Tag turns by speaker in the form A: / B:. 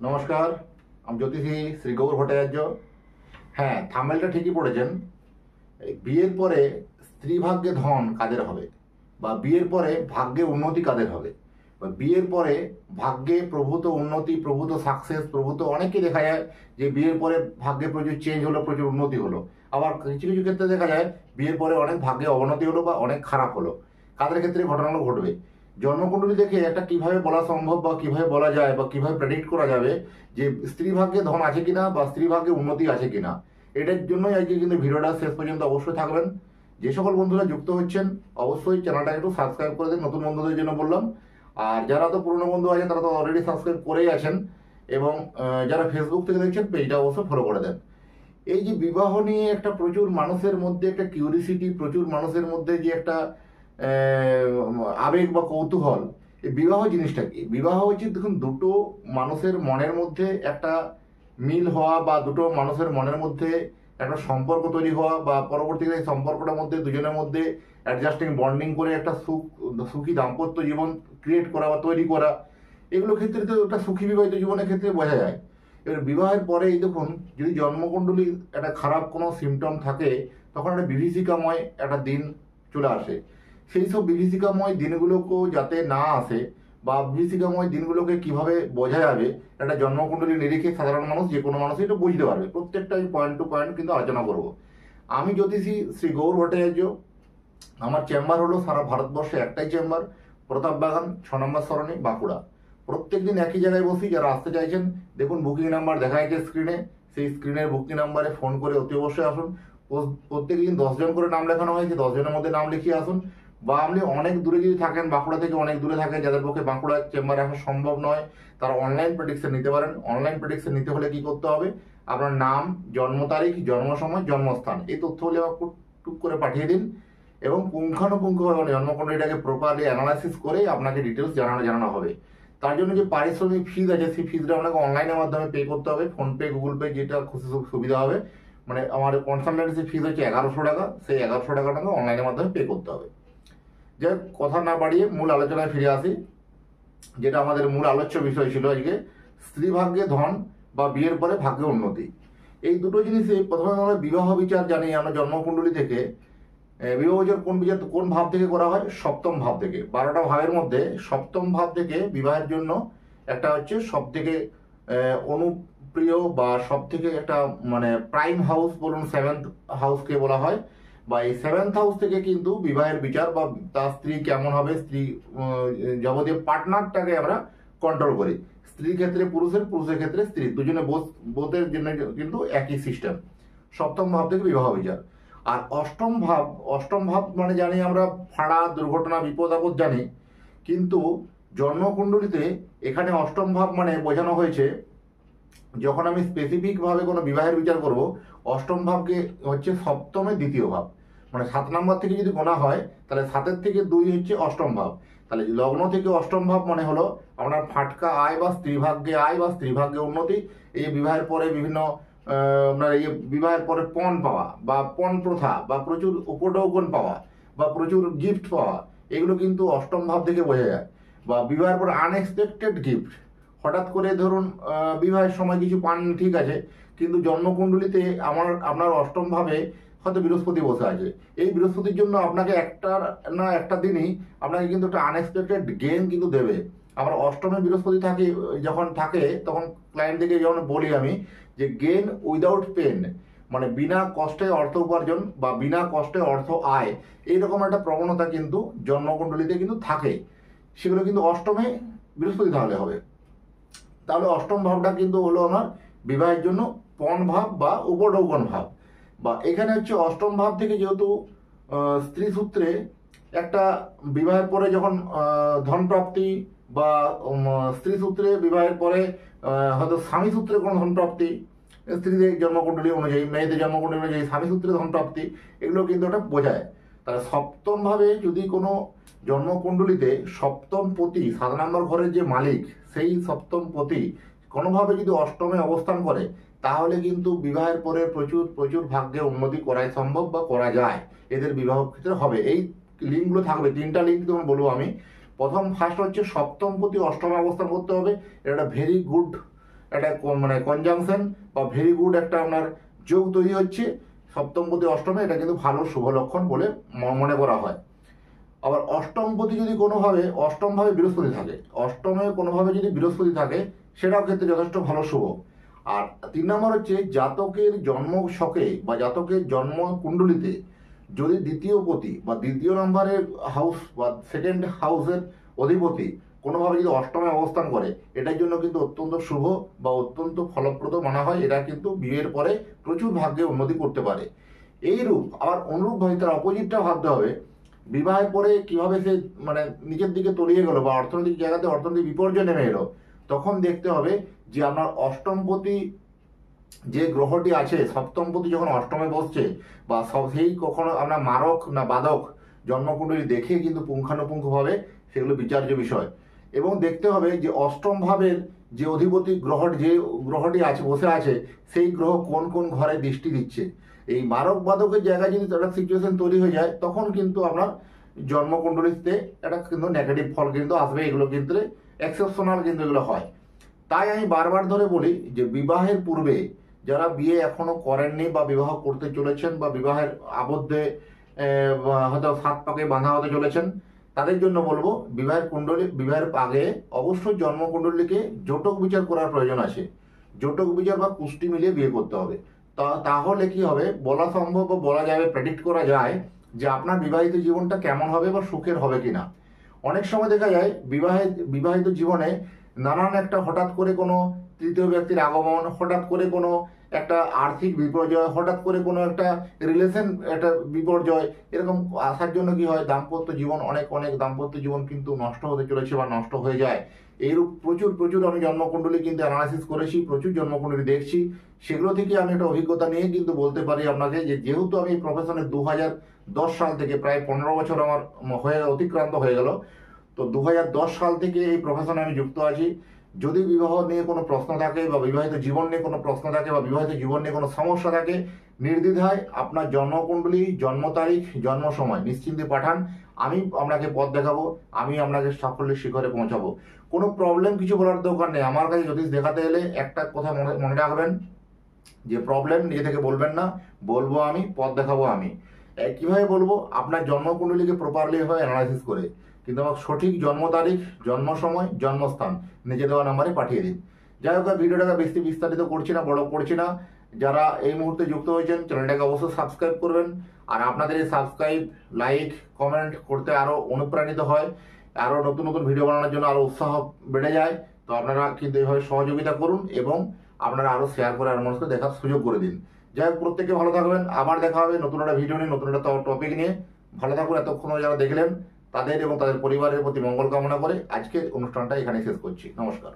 A: নমস্কার, আমি জ্যোতিষী শ্রী গৌর ভট্টাচার্য। হ্যাঁ, থাম্বনেলটা ঠিকই পড়েছেন। এই বিয়ের পরে স্ত্রী ভাগ্যে ধন কাদের হবে, বা বিয়ের পরে ভাগ্যে উন্নতি কাদের হবে, বা বিয়ের পরে ভাগ্যে প্রভূত উন্নতি, প্রভূত সাকসেস, প্রভূত অনেকে দেখা যায় যে বিয়ের পরে ভাগ্যে প্রচুর চেঞ্জ হলো, প্রচুর উন্নতি হলো। আবার কিছু কিছু ক্ষেত্রে দেখা যায় বিয়ের পরে অনেক ভাগ্যে অবনতি হলো বা অনেক খারাপ হলো। কাদের ক্ষেত্রে ঘটনাগুলো ঘটবে, জন্মকুণ্ডলী দেখে একটা কিভাবে বলা সম্ভব বা কিভাবে বলা যায় বা কিভাবে প্রেডিক্ট করা যাবে যে স্ত্রী ভাগ্যে ধন আছে কিনা বা স্ত্রী ভাগ্যে উন্নতি আছে কিনা। এটার জন্যই আজকে কিন্তু ভিডিওটা শেষ পর্যন্ত অবশ্যই থাকবেন। যে সকল বন্ধুরা যুক্ত হচ্ছেন অবশ্যই চ্যানেলটা একটু সাবস্ক্রাইব করে দিন, নতুন বন্ধুদের জন্য বললাম। আর যারা তো পুরনো বন্ধু আছেন তারা তো অলরেডি সাবস্ক্রাইব করেই আছেন, এবং যারা ফেসবুক থেকে দেখছেন পেজটা অবশ্যই ফলো করে দেন। এই যে বিবাহ নিয়ে একটা প্রচুর মানুষের মধ্যে একটা কিউরিসিটি, প্রচুর মানুষের মধ্যে যে একটা আবেগ বা কৌতূহল, এই বিবাহ জিনিসটা কি? বিবাহ হচ্ছে, দেখুন, দুটো মানুষের মনের মধ্যে একটা মিল হওয়া বা দুটো মানুষের মনের মধ্যে একটা সম্পর্ক তৈরি হওয়া, বা পরবর্তীকালে এই সম্পর্কটার মধ্যে দুজনের মধ্যে অ্যাডজাস্টিং বন্ডিং করে একটা সুখী দাম্পত্য জীবন ক্রিয়েট করা বা তৈরি করা। এগুলো ক্ষেত্রে তো একটা সুখী বিবাহিত জীবনের ক্ষেত্রে বোঝা যায়। এবার বিবাহের পরে এই দেখুন, যদি জন্মকুণ্ডলী একটা খারাপ কোনো সিমটম থাকে তখন একটা বিভীষিকাময় একটা দিন চলে আসে। সেই সব বিভীষিকাময় দিনগুলোকেও যাতে না আসে, বা বিভীষিকাময় দিনগুলোকে কিভাবে বোঝা যাবে, একটা জন্মকুণ্ডলী নিরিখে সাধারণ মানুষ, যে কোনো মানুষই এটা বুঝতে পারবে। প্রত্যেকটা আমি পয়েন্ট টু পয়েন্ট কিন্তু আলোচনা করব। আমি জ্যোতিষী শ্রী গৌর ভট্টাচার্য। আমার চেম্বার হলো সারা ভারতবর্ষে একটাই চেম্বার, প্রতাপ বাগান 6 নম্বর সরণি, বাঁকুড়া। প্রত্যেকদিন একই জায়গায় বসি। যারা আসতে চাইছেন দেখুন বুকিং নাম্বার দেখা যাচ্ছে স্ক্রিনে, সেই স্ক্রিনের বুকিং নাম্বারে ফোন করে অতি অবশ্যই আসুন। প্রত্যেকদিন 10 জন করে নাম লেখানো হয়েছে, 10 জনের মধ্যে নাম লিখিয়ে আসুন। বা আপনি অনেক দূরে যদি থাকেন, বাঁকুড়া থেকে অনেক দূরে থাকেন, যাদের পক্ষে বাঁকুড়া চেম্বারে আসা সম্ভব নয়, তারা অনলাইন প্রেডিকশন নিতে পারেন। অনলাইন প্রেডিকশন নিতে হলে কি করতে হবে, আপনার নাম, জন্ম তারিখ, জন্ম সময়, জন্মস্থান, এই তথ্যগুলি আমাকে টুক করে পাঠিয়ে দিন, এবং পুঙ্খানুপুঙ্খভাবে জন্মকুণ্ডলীটাকে প্রপারলি অ্যানালাইসিস করে আপনাকে ডিটেলস জানানো হবে। তার জন্য যে পারিশ্রমিক ফিজ আছে, সেই ফিজটা আপনাকে অনলাইনের মাধ্যমে পে করতে হবে, ফোনপে, গুগল পে, যেটা খুশি সুবিধা হবে। মানে আমার কনসালটেন্সি ফিজ হচ্ছে 1100 টাকা, সেই 1100 টাকাটাকে অনলাইনের মাধ্যমে পে করতে হবে। যে কথা না বাড়িয়ে মূল আলোচনায় ফিরে আসি, যেটা আমাদের মূল আলোচ্য বিষয় ছিল আজকে, স্ত্রী ভাগ্যে ধন বা বিয়ের পরে ভাগ্যে উন্নতি। এই দুটো জিনিসে প্রথমে আমরা বিবাহ বিচার জানি। আমরা জন্মকুণ্ডলী থেকে বিবাহ বিচার কোন ভাব থেকে করা হয়? সপ্তম ভাব থেকে। 12টা ভাবের মধ্যে সপ্তম ভাব থেকে বিবাহের জন্য একটা হচ্ছে সব থেকে অনুপ্রিয় বা সব থেকে একটা মানে প্রাইম হাউস বলুন, 7th হাউসকে বলা হয়। বা এই 7th হাউস থেকে কিন্তু বিবাহের বিচার, বা তার স্ত্রী কেমন হবে, স্ত্রী যাবতীয় পার্টনারটাকে আমরা কন্ট্রোল করি। স্ত্রীর ক্ষেত্রে পুরুষের, পুরুষের ক্ষেত্রে স্ত্রী, দুজনে বোথের জন্য কিন্তু একই সিস্টেম। সপ্তম ভাব থেকে বিবাহ বিচার। আর অষ্টম ভাব মানে জানি আমরা ফাঁড়া, দুর্ঘটনা, বিপদ আপদ জানি। কিন্তু জন্মকুণ্ডলীতে এখানে অষ্টম ভাব মানে বোঝানো হয়েছে, যখন আমি স্পেসিফিক ভাবে কোনো বিবাহের বিচার করব, অষ্টম ভাবকে হচ্ছে সপ্তমের দ্বিতীয় ভাব। মানে 7 নম্বর থেকে যদি গোনা হয় তাহলে 7-এর থেকে 2 হচ্ছে অষ্টম ভাব। তাহলে লগ্ন থেকে অষ্টম ভাব মানে হলো আপনার ফাটকা আয় বা স্ত্রী ভাগ্যে আয় বা স্ত্রী ভাগ্যে উন্নতি। এই বিবাহের পরে বিভিন্ন আপনার এই বিবাহের পরে পণ পাওয়া বা পণ প্রথা বা প্রচুর উপঢৌকন পাওয়া বা প্রচুর গিফট পাওয়া, এগুলো কিন্তু অষ্টম ভাব থেকে বোঝা যায়। বা বিবাহের পরে আনএক্সপেক্টেড গিফট, হঠাৎ করে ধরুন বিবাহের সময় কিছু পান, ঠিক আছে, কিন্তু জন্মকুণ্ডলীতে আপনার অষ্টম ভাবে হয়তো বৃহস্পতি বসে আছে। এই বৃহস্পতির জন্য আপনাকে একটা না একটা দিনই আপনাকে কিন্তু একটা আনএক্সপেক্টেড গেইন কিন্তু দেবে। আমার অষ্টমে বৃহস্পতি থাকে, যখন থাকে তখন ক্লায়েন্টদেরকে যখন বলি আমি যে গেইন উইদাউট পেন, মানে বিনা কষ্টে অর্থ উপার্জন বা বিনা কষ্টে অর্থ আয়, এইরকম একটা প্রবণতা কিন্তু জন্মকুণ্ডলীতে কিন্তু থাকে। সেগুলো কিন্তু অষ্টমে বৃহস্পতি তাহলে হবে। তাহলে অষ্টম ভাবটা কিন্তু হলো আমার বিবাহের জন্য পণ ভাব বা উপঢৌকন ভাব। বা এখানে হচ্ছে অষ্টম ভাব থেকে যেহেতু স্ত্রী সূত্রে একটা বিবাহের পরে যখন ধন প্রাপ্তি, বা স্ত্রী সূত্রে বিবাহের পরে হয়তো স্বামী সূত্রে কোনো ধন প্রাপ্তি, স্ত্রীদের জন্মকুণ্ডলী অনুযায়ী, মেয়েদের জন্মকুণ্ডলী অনুযায়ী স্বামী সূত্রে ধন প্রাপ্তি, এগুলো কিন্তু ওটা বোঝায়। তাহলে সপ্তম ভাবে যদি কোনো জন্মকুণ্ডলীতে সপ্তম পতি, 7 নম্বর ঘরের যে মালিক, সেই সপ্তম পতি কোনোভাবে যদি অষ্টমে অবস্থান করে, তাহলে কিন্তু বিবাহের পরে প্রচুর প্রচুর ভাগ্যে উন্নতি করাই সম্ভব বা করা যায়। এদের বিবাহ ক্ষেত্রে হবে। এই লিঙ্কগুলো থাকবে, 3টা লিঙ্ক তোমার বলবো আমি। ফার্স্ট হচ্ছে সপ্তম পতি অষ্টমে অবস্থান করতে হবে। এটা একটা ভেরি গুড একটা মানে কনজাংশন বা ভেরি গুড একটা আপনার যোগ তৈরি হচ্ছে সপ্তমপতি অষ্টমে, এটা কিন্তু ভালো শুভ লক্ষণ বলে মনে করা হয়। আবার অষ্টমপতি যদি কোনোভাবে অষ্টমভাবে বৃহস্পতি থাকে, অষ্টমে কোনোভাবে যদি বৃহস্পতি থাকে, সেটাও ক্ষেত্রে যথেষ্ট ভালো শুভ। আর 3 নম্বর হচ্ছে জাতকের জন্ম ছকে বা জাতকের জন্ম কুণ্ডলিতে যদি দ্বিতীয় পতি বা দ্বিতীয় নম্বরের হাউস বা সেকেন্ড হাউসের অধিপতি কোনোভাবে যদি অষ্টমে অবস্থান করে, এটার জন্য কিন্তু অত্যন্ত শুভ বা অত্যন্ত ফলপ্রদ মানা হয়। এটা কিন্তু বিয়ের পরে প্রচুর ভাগ্যে উন্নতি করতে পারে। এইরূপ আবার অনুরূপভাবে তার অপোজিটটা ভাবতে হবে, বিবাহের পরে কিভাবে সে মানে নিচের দিকে তলিয়ে গেল বা অর্থনৈতিক জায়গাতে অর্থনৈতিক বিপর্যয় নেমে এলো, তখন দেখতে হবে যে আপনার অষ্টমপতি যে গ্রহটি আছে, সপ্তমপতি যখন অষ্টমে বসছে বা সেই কখনো আপনার মারক না বাদক জন্মকুণ্ডলী দেখে কিন্তু পুঙ্খানুপুঙ্খভাবে সেগুলো বিচার্য বিষয়। এবং দেখতে হবে যে অষ্টম ভাবের যে অধিপতি যে গ্রহটি আছে বসে আছে, সেই গ্রহ কোন কোন ঘরে দৃষ্টি দিচ্ছে। এই মারক বাদকের জায়গায় যদি একটা সিচুয়েশন তৈরি হয়ে যায়, তখন কিন্তু আপনার জন্মকুণ্ডলীতে একটা কিন্তু নেগেটিভ ফল কিন্তু আসবে। এগুলো কিন্তু এক্সেপশনাল কিন্তু এগুলো হয়। তাই আমি বারবার ধরে বলি যে বিবাহের পূর্বে যারা বিয়ে এখনো করেননি বা বিবাহ করতে চলেছেন বা বিবাহের আবদ্ধে হয়তো 7 পাকে বাঁধা হতে চলেছেন, তাদের জন্য বলবো বিবাহের আগে অবশ্যই জন্মকুণ্ডলীকে জোটক বিচার করার প্রয়োজন আছে। জোটক বিচার বা কুষ্টি মিলিয়ে বিয়ে করতে হবে। তাহলে কি হবে, বলা সম্ভব বা বলা যাবে, প্রেডিক্ট করা যায় যে আপনার বিবাহিত জীবনটা কেমন হবে বা সুখের হবে কিনা। অনেক সময় দেখা যায় বিবাহিত জীবনে নানান একটা হঠাৎ করে কোনো তৃতীয় ব্যক্তির আগমন, হঠাৎ করে কোনো একটা আর্থিক বিপর্যয়, হঠাৎ করে কোনো একটা রিলেশন একটা বিপর্যয়, এরকম আসার জন্য কি হয়, দাম্পত্য জীবন অনেক দাম্পত্য জীবন কিন্তু নষ্ট হতে চলেছে বা নষ্ট হয়ে যায়। এইরূপ প্রচুর আমি জন্মকুণ্ডলী কিন্তু অ্যানালাইসিস করেছি, প্রচুর জন্মকুণ্ডলী দেখছি। সেগুলো থেকে আমি একটা অভিজ্ঞতা নিয়ে কিন্তু বলতে পারি আপনাকে যে যেহেতু আমি প্রফেশনে 2010 সাল থেকে প্রায় 15 বছর আমার অতিক্রান্ত হয়ে গেল, তো 2010 সাল থেকে এই প্রফেশনে আমি যুক্ত আছি। যদি বিবাহ নিয়ে কোনো প্রশ্ন থাকে বা বিবাহিত জীবন নিয়ে কোনো প্রশ্ন থাকে বা বিবাহিত জীবন নিয়ে কোনো সমস্যা থাকে, নির্দ্বিধায় আপনার জন্মকুণ্ডলী, জন্ম তারিখ, জন্ম সময় নিশ্চিন্তে পাঠান। আমি আপনাকে পথ দেখাবো, আমি আপনাকে সাফল্যের শিখরে পৌঁছাবো। কোনো প্রবলেম কিছু বলার দরকার নেই। আমার কাছে জ্যোতিষ দেখাতে এলে একটা কথা মনে রাখবেন যে প্রবলেম নিজে থেকে বলবেন না, বলবো আমি, পথ দেখাবো আমি। কিভাবে বলবো, আপনার জন্মকুণ্ডলীকে প্রপারলি ভাবে অ্যানালাইসিস করে, কিন্তু আমার সঠিক জন্ম তারিখ, জন্ম সময়, জন্মস্থান নিচে দেওয়া নাম্বারে পাঠিয়ে দিন। যাই হোক, ভিডিওটাকে বেশি বিস্তারিত করছি না, বড় করছি না। যারা এই মুহূর্তে যুক্ত হয়েছেন, চ্যানেলটাকে অবশ্যই সাবস্ক্রাইব করবেন। আর আপনাদের এই সাবস্ক্রাইব, লাইক, কমেন্ট করতে আরো অনুপ্রাণিত হয়, আরো নতুন ভিডিও বানানোর জন্য আরো উৎসাহ বেড়ে যায়। তো আপনারা কিন্তু এইভাবে সহযোগিতা করুন এবং আপনারা আরো শেয়ার করে আর মানুষকে দেখার সুযোগ করে দিন। যাই হোক, প্রত্যেকে ভালো থাকবেন। আবার দেখা হবে নতুন একটা ভিডিও নিয়ে, নতুন একটা টপিক নিয়ে। ভালো থাকুন। এতক্ষণ যারা দেখলেন তাদের এবং তাদের পরিবারের প্রতি মঙ্গল কামনা করে আজকের অনুষ্ঠানটা এখানে শেষ করছি। নমস্কার।